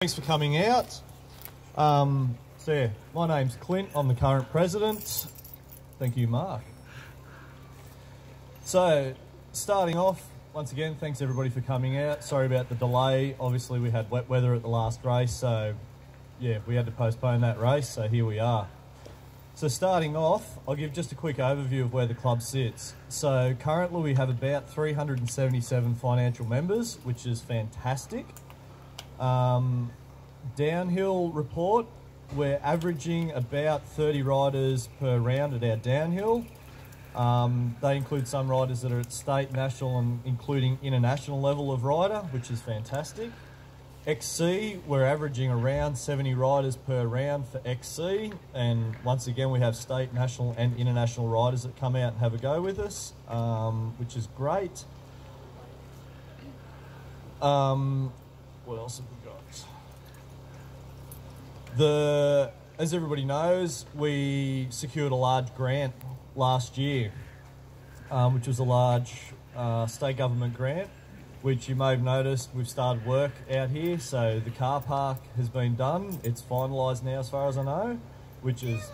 Thanks for coming out. My name's Clint. I'm the current president. Thank you, Mark. So, starting off, once again, thanks everybody for coming out. Sorry about the delay. Obviously, we had wet weather at the last race, so yeah, we had to postpone that race, so here we are. So starting off, I'll give just a quick overview of where the club sits. So currently we have about 377 financial members, which is fantastic. Downhill report, we're averaging about 30 riders per round at our downhill. They include some riders that are at state, national and including international level of rider, which is fantastic. XC, we're averaging around 70 riders per round for XC, and once again we have state, national and international riders that come out and have a go with us, which is great. What else have we got? As everybody knows, we secured a large grant last year, which was a large state government grant, which you may have noticed we've started work out here. So the car park has been done. It's finalised now as far as I know, which is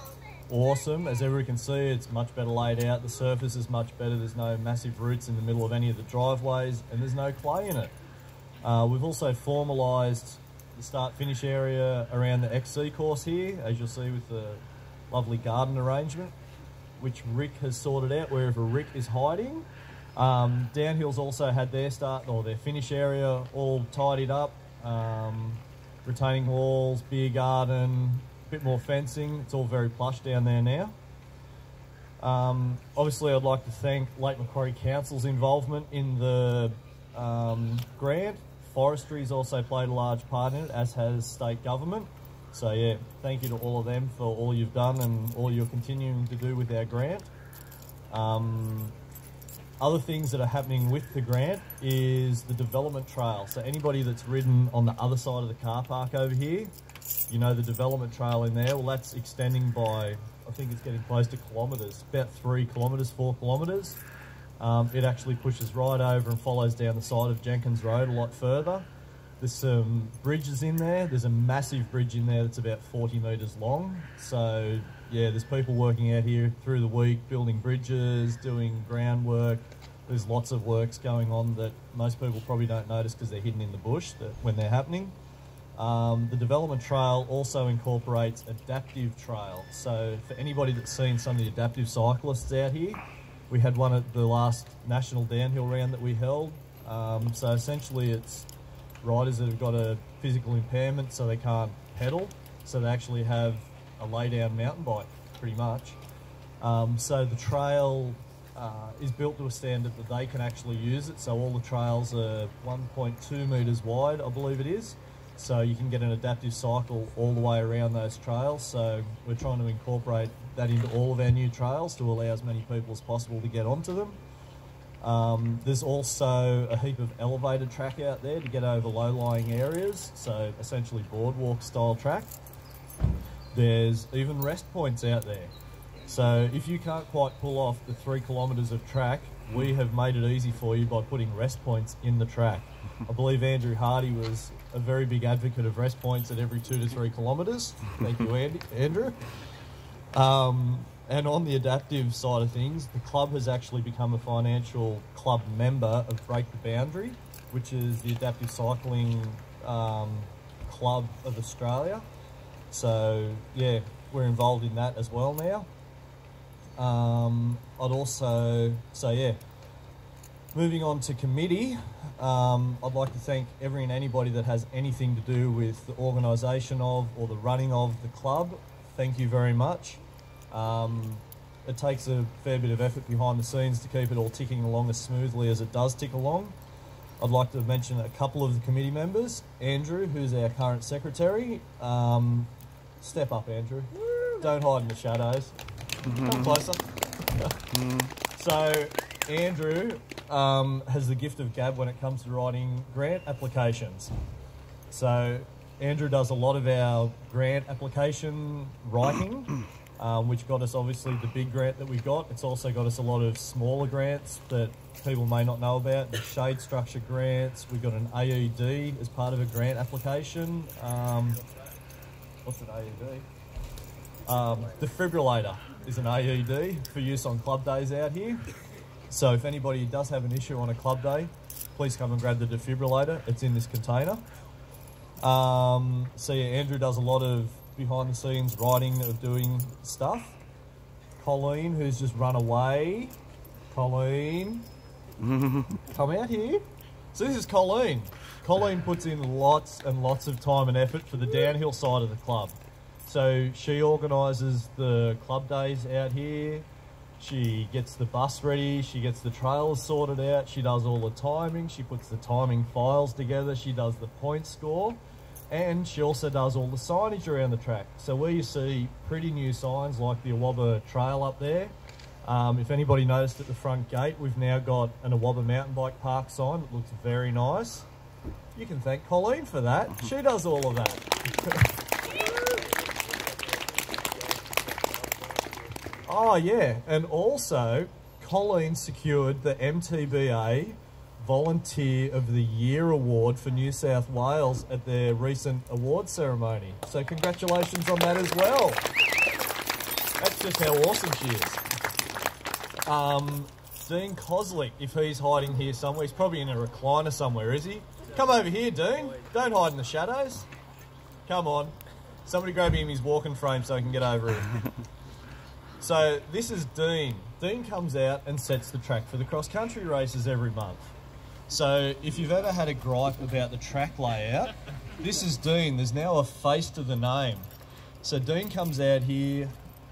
awesome. As everyone can see, it's much better laid out. The surface is much better. There's no massive roots in the middle of any of the driveways and there's no clay in it. We've also formalised the start-finish area around the XC course here, as you'll see with the lovely garden arrangement, which Rick has sorted out wherever Rick is hiding. Downhill's also had their start or their finish area all tidied up, retaining walls, beer garden, a bit more fencing. It's all very plush down there now. Obviously, I'd like to thank Lake Macquarie Council's involvement in the grant. Forestry's also played a large part in it, as has state government. So yeah, thank you to all of them for all you've done and all you're continuing to do with our grant. Other things that are happening with the grant is the development trail. So anybody that's ridden on the other side of the car park over here, you know the development trail in there, well that's extending by, I think it's getting close to kilometres, about 3 kilometres, 4 kilometres. It actually pushes right over and follows down the side of Jenkins Road a lot further. There's some bridges in there. There's a massive bridge in there that's about 40 metres long. So yeah, there's people working out here through the week, building bridges, doing groundwork. There's lots of works going on that most people probably don't notice because they're hidden in the bush when they're happening. The development trail also incorporates adaptive trail. So for anybody that's seen some of the adaptive cyclists out here, we had one at the last national downhill round that we held. So essentially it's riders that have got a physical impairment so they can't pedal, so they actually have a lay-down mountain bike, pretty much. So the trail is built to a standard that they can actually use it. So all the trails are 1.2 metres wide, I believe it is. So you can get an adaptive cycle all the way around those trails. So we're trying to incorporate that into all of our new trails to allow as many people as possible to get onto them. There's also a heap of elevated track out there to get over low-lying areas, so essentially boardwalk style track. There's even rest points out there. So if you can't quite pull off the 3 kilometres of track, we have made it easy for you by putting rest points in the track. I believe Andrew Hardy was a very big advocate of rest points at every 2 to 3 kilometres. Thank you, Andrew. And on the adaptive side of things, the club has actually become a financial club member of Break the Boundary, which is the adaptive cycling club of Australia. So yeah, we're involved in that as well now. Moving on to committee, I'd like to thank every and anybody that has anything to do with the organisation of or the running of the club. Thank you very much. It takes a fair bit of effort behind the scenes to keep it all ticking along as smoothly as it does tick along. I'd like to mention a couple of the committee members. Andrew, who's our current secretary. Step up, Andrew. Don't hide in the shadows. Come closer. So Andrew has the gift of gab when it comes to writing grant applications. So Andrew does a lot of our grant application writing. which got us obviously the big grant that we got. It's also got us a lot of smaller grants that people may not know about, the shade structure grants. We got an AED as part of a grant application. What's an AED? Defibrillator is an AED for use on club days out here. So if anybody does have an issue on a club day, please come and grab the defibrillator. It's in this container. So yeah, Andrew does a lot of behind the scenes writing of doing stuff. Colleen, who's just run away. Colleen, come out here. So this is Colleen. Colleen puts in lots and lots of time and effort for the downhill side of the club. So she organises the club days out here. She gets the bus ready, she gets the trails sorted out, she does all the timing, she puts the timing files together, she does the point score, and she also does all the signage around the track. So where you see pretty new signs like the Awabba Trail up there, if anybody noticed at the front gate, we've now got an Awabba Mountain Bike Park sign that looks very nice. You can thank Colleen for that. She does all of that. Oh yeah, and also Colleen secured the MTBA Volunteer of the Year Award for New South Wales at their recent award ceremony. So congratulations on that as well. That's just how awesome she is. Dean Koslick, if he's hiding here somewhere, he's probably in a recliner somewhere, is he? Come over here, Dean. Don't hide in the shadows. Come on. Somebody grab him his walking frame so I can get over here. So this is Dean. Dean comes out and sets the track for the cross-country races every month. So if you've ever had a gripe about the track layout, this is Dean. There's now a face to the name. So Dean comes out here,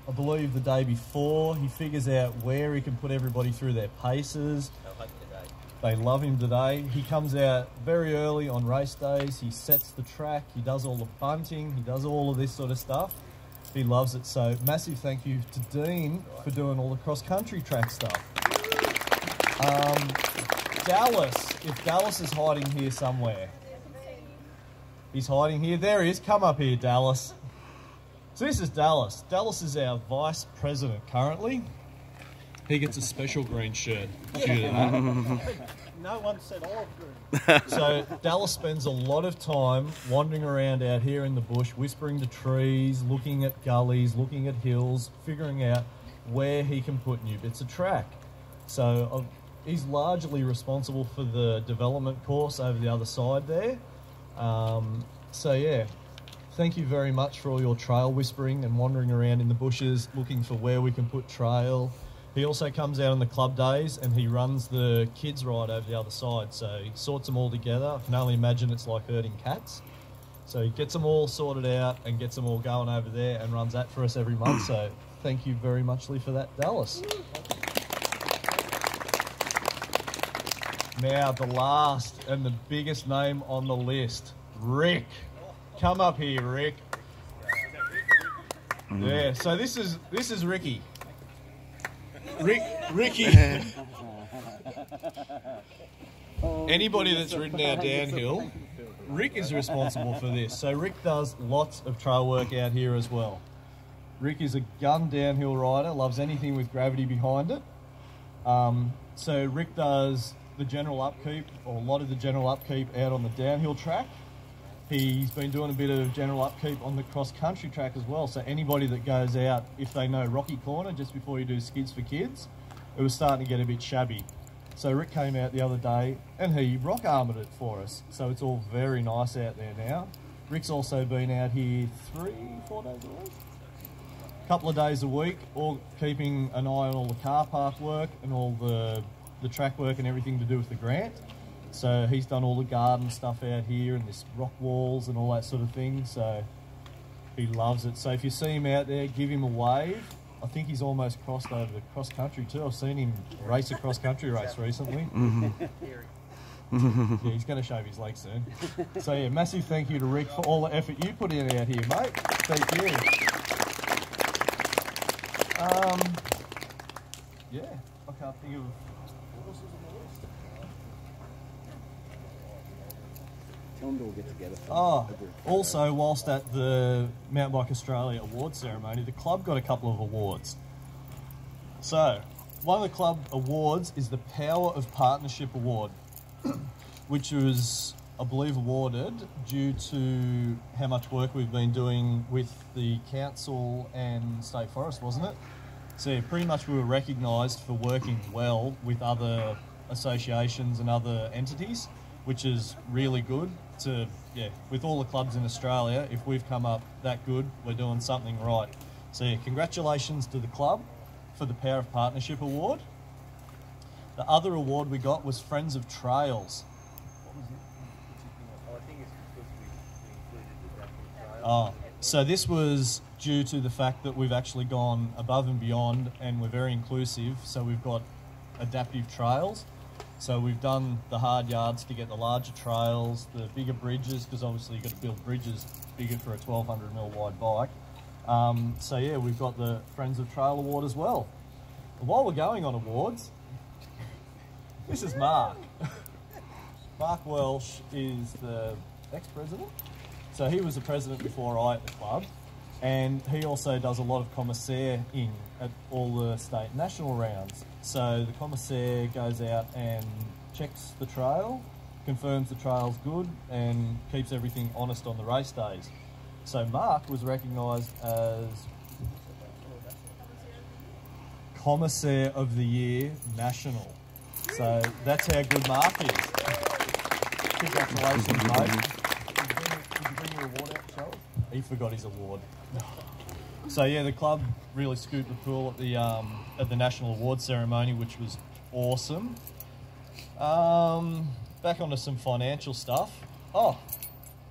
I believe the day before. He figures out where he can put everybody through their paces. They love him today. He comes out very early on race days. He sets the track. He does all the bunting. He does all of this sort of stuff. He loves it. So massive thank you to Dean for doing all the cross-country track stuff. Dallas, if Dallas is hiding here somewhere. He's hiding here. There he is. Come up here, Dallas. So this is Dallas. Dallas is our vice president currently. He gets a special green shirt due to that. No one said olive green. So Dallas spends a lot of time wandering around out here in the bush, whispering to trees, looking at gullies, looking at hills, figuring out where he can put new bits of track. So he's largely responsible for the development course over the other side there. So yeah, thank you very much for all your trail whispering and wandering around in the bushes, looking for where we can put trail. He also comes out on the club days and he runs the kids ride over the other side. So he sorts them all together. I can only imagine it's like herding cats. So he gets them all sorted out and gets them all going over there and runs that for us every month. So thank you very much, Lee, for that, Dallas. Now the last and the biggest name on the list, Rick. Come up here, Rick. Yeah, so this is Ricky. Ricky. Anybody that's ridden our downhill, Rick is responsible for this. So Rick does lots of trail work out here as well. Rick is a gun downhill rider, loves anything with gravity behind it. So Rick does the general upkeep, or a lot of the general upkeep out on the downhill track. He's been doing a bit of general upkeep on the cross-country track as well. So anybody that goes out, if they know Rocky Corner, just before you do Skids for Kids, it was starting to get a bit shabby. So Rick came out the other day and he rock armoured it for us. So it's all very nice out there now. Rick's also been out here 3-4 days a week? Couple of days a week, all keeping an eye on all the car park work and all the track work and everything to do with the grant. So he's done all the garden stuff out here and this rock walls and all that sort of thing. So he loves it. So if you see him out there, give him a wave. I think he's almost crossed over the cross country too. I've seen him race a cross country race recently. Yeah, he's going to shave his legs soon. So yeah, massive thank you to Rick for all the effort you put in out here, mate. Thank you. Yeah, I can't think of what else is on the list. around or get together? Oh, also, whilst at the Mountain Bike Australia award ceremony, the club got a couple of awards. So, one of the club awards is the Power of Partnership Award, which was, I believe, awarded due to how much work we've been doing with the council and State Forest, wasn't it? So yeah, pretty much we were recognised for working well with other associations and other entities, which is really good to, yeah, with all the clubs in Australia, if we've come up that good, we're doing something right. So yeah, congratulations to the club for the Power of Partnership Award. The other award we got was Friends of Trails. Oh, so this was due to the fact that we've actually gone above and beyond and we're very inclusive, so we've got adaptive trails. So we've done the hard yards to get the larger trails, the bigger bridges, because obviously you've got to build bridges bigger for a 1200mm wide bike. So yeah, we've got the Friends of Trail Award as well. And while we're going on awards, this is Mark. Mark Welsh is the ex-president. So he was the president before I at the club, and he also does a lot of commissaire-ing at all the state and national rounds. So the commissaire goes out and checks the trail, confirms the trail's good, and keeps everything honest on the race days. So Mark was recognised as Commissaire of the Year National. So that's how good Mark is. Congratulations, mate. Did you bring your award out, Charles? He forgot his award. So yeah, the club really scooped the pool at the national award ceremony, which was awesome. Back onto some financial stuff. Oh,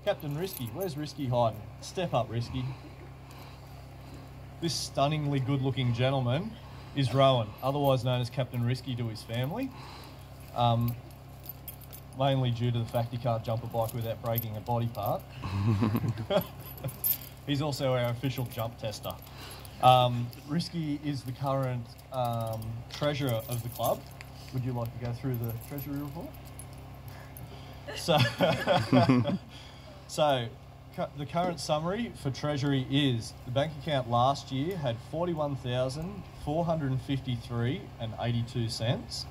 Captain Risky. Where's Risky hiding? Step up, Risky. This stunningly good-looking gentleman is Rowan, otherwise known as Captain Risky to his family. Mainly due to the fact he can't jump a bike without breaking a body part. He's also our official jump tester. Risky is the current treasurer of the club. Would you like to go through the treasury report? So, the current summary for treasury is the bank account last year had $41,453.82.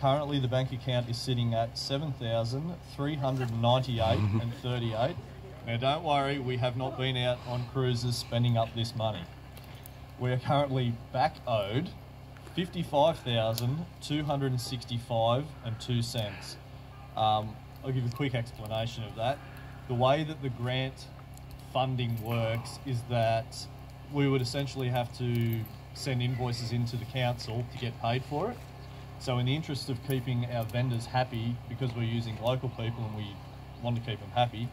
Currently, the bank account is sitting at $7,398.38. Now, don't worry, we have not been out on cruises spending up this money. We are currently back owed $55,265.02. I'll give a quick explanation of that. The way that the grant funding works is that we would essentially have to send invoices into the council to get paid for it. So in the interest of keeping our vendors happy, because we're using local people and we want to keep them happy,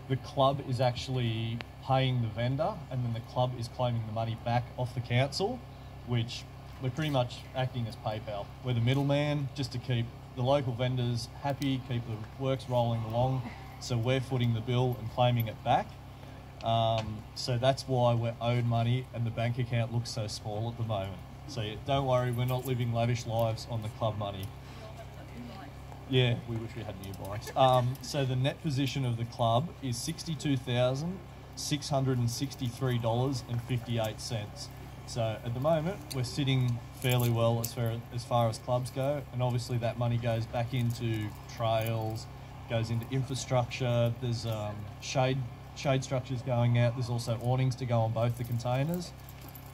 the club is actually paying the vendor and then the club is claiming the money back off the council, which we're pretty much acting as PayPal. We're the middleman just to keep the local vendors happy, keep the works rolling along. So we're footing the bill and claiming it back. So that's why we're owed money and the bank account looks so small at the moment. So yeah, don't worry, we're not living lavish lives on the club money. Yeah, we wish we had new bikes. So the net position of the club is $62,663.58. So at the moment, we're sitting fairly well as far as clubs go, and obviously that money goes back into trails, goes into infrastructure. There's shade structures going out. There's also awnings to go on both the containers,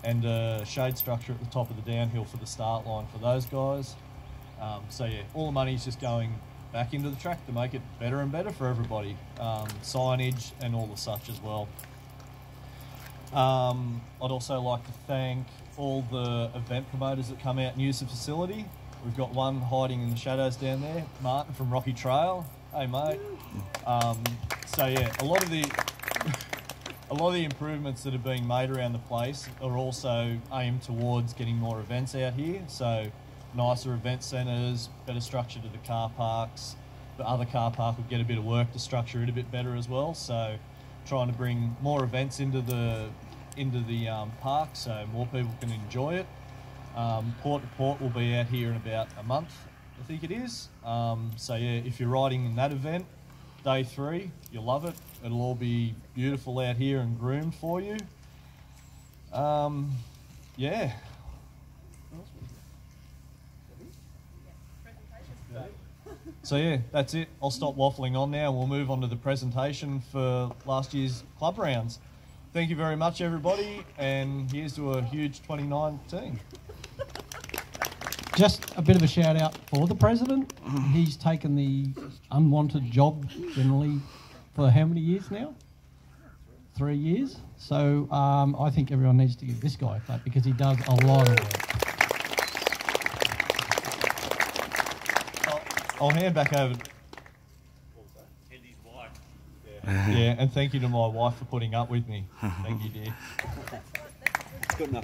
and a shade structure at the top of the downhill for the start line for those guys. So yeah, all the money is just going back into the track to make it better and better for everybody. Signage and all the such as well. I'd also like to thank all the event promoters that come out and use the facility. We've got one hiding in the shadows down there, Martin from Rocky Trail. Hey mate. So yeah, a lot of the improvements that are being made around the place are also aimed towards getting more events out here. So nicer event centres, better structure to the car parks. The other car park will get a bit of work to structure it a bit better as well. So trying to bring more events into the park so more people can enjoy it. Port to Port will be out here in about a month, I think it is. So yeah, if you're riding in that event, day 3. You'll love it. It'll all be beautiful out here and groomed for you. Yeah. So yeah, that's it. I'll stop waffling on now and we'll move on to the presentation for last year's club rounds. Thank you very much, everybody, and here's to a huge 2019. Just a bit of a shout out for the president. He's taken the unwanted job generally for how many years now? 3 years. So I think everyone needs to give this guy a clap because he does a lot of work. I'll hand back over. And his wife. Yeah, and thank you to my wife for putting up with me. Thank you, dear. Good enough.